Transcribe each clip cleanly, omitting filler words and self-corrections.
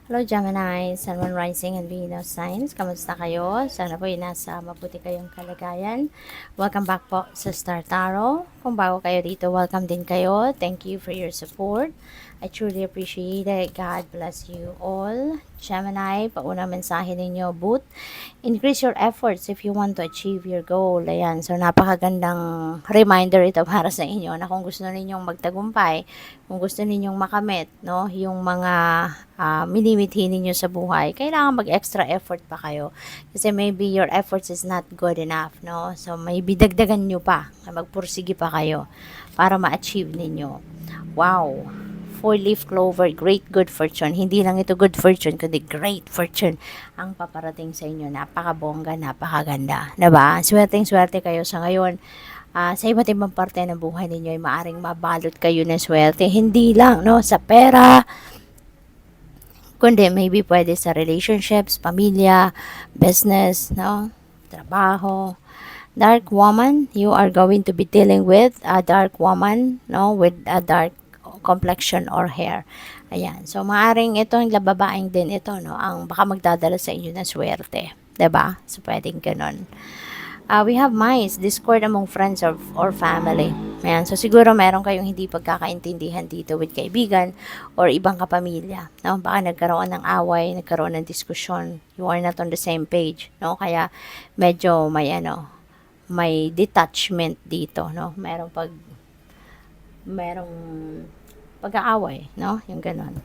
Hello Gemini, Sun, Moon, Rising, and Venus signs. Kamusta kayo? Sana po nasa mabuti kayong kalagayan. Welcome back po sa Star Tarot. Kung bago kayo dito, welcome din kayo. Thank you for your support. I truly appreciate it. God bless you all. Gemini, paunang mensahe ninyo, boot. Increase your efforts if you want to achieve your goal. Ayan, so napakagandang reminder ito para sa inyo na kung gusto ninyong magtagumpay, kung gusto ninyong makamit, no, yung mga minimithi ninyo sa buhay, kailangan mag-extra effort pa kayo. Kasi maybe your efforts is not good enough, no? So, maybe dagdagan nyo pa, magpursige pa kayo para ma-achieve ninyo. Wow! Four-leaf clover, great good fortune. Hindi lang ito good fortune, kundi great fortune ang paparating sa inyo. Napakabongga, napakaganda. Diba? Swerteng-swerte kayo sa ngayon. Sa iba't ibang parte ng buhay ninyo ay maaring mabalot kayo ng swerte. Hindi lang, no, sa pera, kundi maybe pwede sa relationships, pamilya, business, no, trabaho. Dark woman, you are going to be dealing with a dark woman, no, with a dark complexion or hair. Ayan. So, maaring itong babaeng din ito, no, ang baka magdadala sa inyo ng swerte. 'Di ba? So, pwedeng ganun. We have mice, discord among friends or family. Ayan. So, siguro meron kayong hindi pagkakaintindihan dito with kaibigan or ibang kapamilya. No? Baka nagkaroon ng away, nagkaroon ng diskusyon. You are not on the same page. No? Kaya, medyo may detachment dito. No? Merong pag-aaway, no? Yung ganon.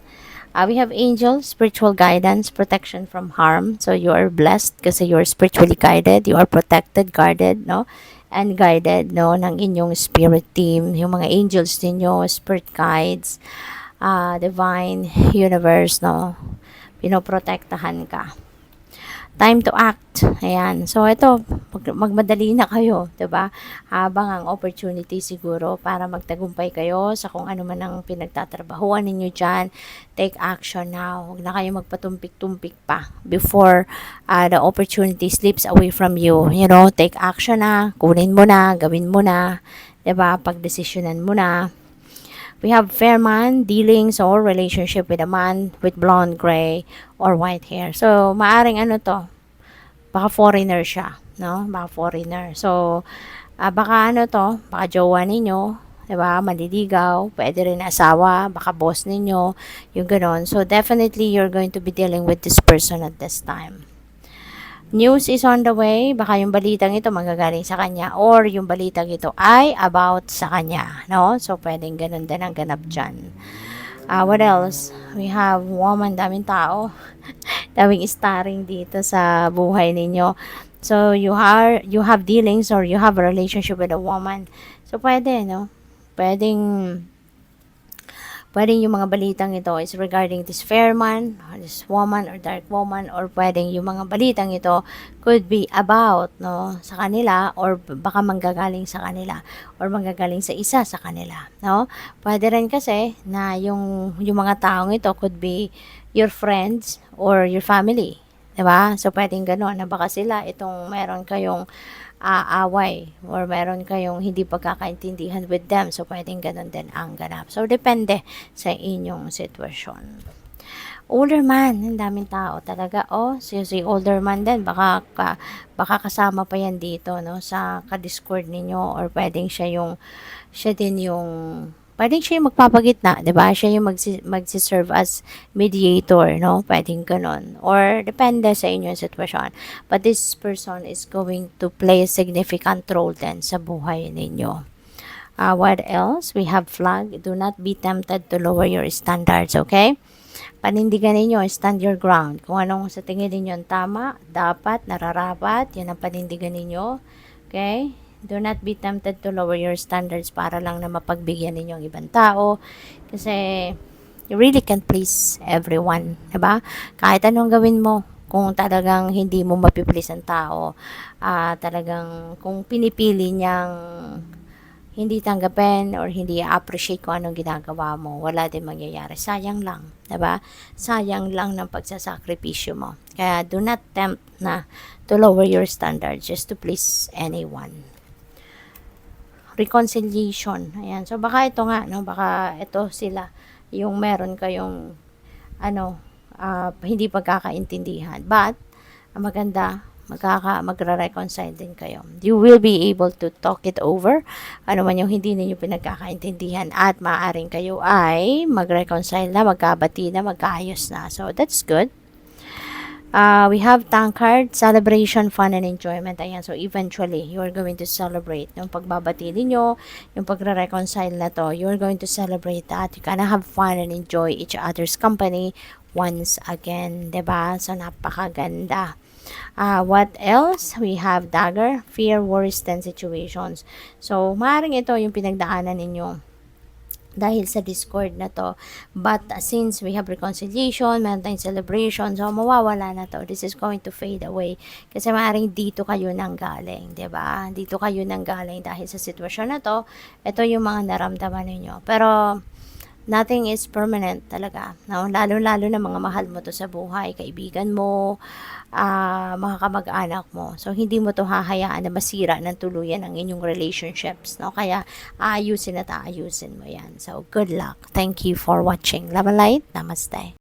We have angels, spiritual guidance, protection from harm. So you are blessed kasi you are spiritually guided. You are protected, guarded, no? And guided, no? Ng inyong spirit team. Yung mga angels ninyo, spirit guides, divine universe, no? Pinoprotektahan ka. Time to act. Ayan. So, ito, magmadali na kayo, 'di ba? Habang ang opportunity siguro para magtagumpay kayo sa kung ano man ang pinagtatrabahuan ninyo diyan. Take action now. Huwag na kayo magpatumpik-tumpik pa before the opportunity slips away from you. You know, take action na. Kunin mo na, gawin mo na, 'di ba? Pagdesisyonan mo na. We have fair man, dealings or relationship with a man with blonde, gray, or white hair. So, maaring ano to, baka foreigner siya, no? Baka foreigner. So, baka ano to, baka jowa ninyo, 'di ba? Manliligaw, pwede rin asawa, baka boss ninyo, yung ganon. So, definitely you're going to be dealing with this person at this time. News is on the way. Baka yung balitang ito manggagaling sa kanya or yung balitang ito ay about sa kanya, no? So, pwedeng ganun din ang ganap dyan. What else? We have woman, daming tao. Daming starring dito sa buhay ninyo. So, you have dealings or you have a relationship with a woman. So, pwede, no? Pwedeng yung mga balitang ito is regarding this fair man, or this woman or dark woman, or pwedeng yung mga balitang ito could be about, no, sa kanila, or baka manggagaling sa kanila, or manggagaling sa isa sa kanila, no? Pwede rin kasi na yung mga taong ito could be your friends or your family, 'di ba? So, pwedeng gano'n na baka sila itong meron kayong away or meron kayong hindi pagkakaintindihan with them. So, pwedeng ganun din ang ganap. So, depende sa inyong sitwasyon. Older man, ang daming tao talaga. Oh, si older man din, baka kasama pa yan dito, no, sa ka-discord ninyo, or pwedeng siya din yung pwedeng siya yung magpapagitna, 'di ba? Siya yung magsi-serve as mediator, no? Pwedeng ganun. Or depende sa inyong sitwasyon. But this person is going to play a significant role din sa buhay ninyo. What else? We have flag. Do not be tempted to lower your standards, okay? Panindigan ninyo, stand your ground. Kung anong sa tingin ninyo ang tama, dapat, nararapat, yun ang panindigan ninyo. Okay? Do not be tempted to lower your standards para lang na mapagbigyan ninyo ang ibang tao. Kasi, you really can't please everyone. Diba? Kahit anong gawin mo, kung talagang hindi mo mapiplease ang tao, talagang kung pinipili niyang hindi tanggapin or hindi appreciate kung anong ginagawa mo, wala din mangyayari. Sayang lang, 'di ba? Sayang lang ng pagsasakripisyo mo. Kaya do not tempt na to lower your standards just to please anyone. Reconciliation. Ayan. So baka ito nga, no, baka ito sila yung meron kayong ano, hindi pagkakaintindihan. But, ang maganda, magre-reconcile din kayo. You will be able to talk it over, ano man yung hindi ninyo pinagkakaintindihan, at maaaring kayo ay mag-reconcile na, magkabati na, magkaayos na. So, that's good. We have tankard, celebration, fun, and enjoyment. Ayan, so eventually, you're going to celebrate yung pagbabati ninyo, yung pagre-reconcile na to. You're going to celebrate that. You can have fun and enjoy each other's company once again, diba? So, napakaganda. What else? We have dagger, fear, worries, tense situations. So, maaaring ito yung pinagdaanan ninyo dahil sa discord na to. But since we have reconciliation, meron tayong celebration, so mawawala na to. This is going to fade away. Kasi maaaring dito kayo nang galing, 'di ba? Dito kayo nang galing dahil sa sitwasyon na to. Ito yung mga naramdaman ninyo. Pero nothing is permanent talaga. No? Lalo-lalo na mga mahal mo to sa buhay, kaibigan mo, mga kamag-anak mo. So, hindi mo to hahayaan na masira ng tuluyan ang inyong relationships. No? Kaya, aayusin at aayusin mo yan. So, good luck. Thank you for watching. Love and light. Namaste.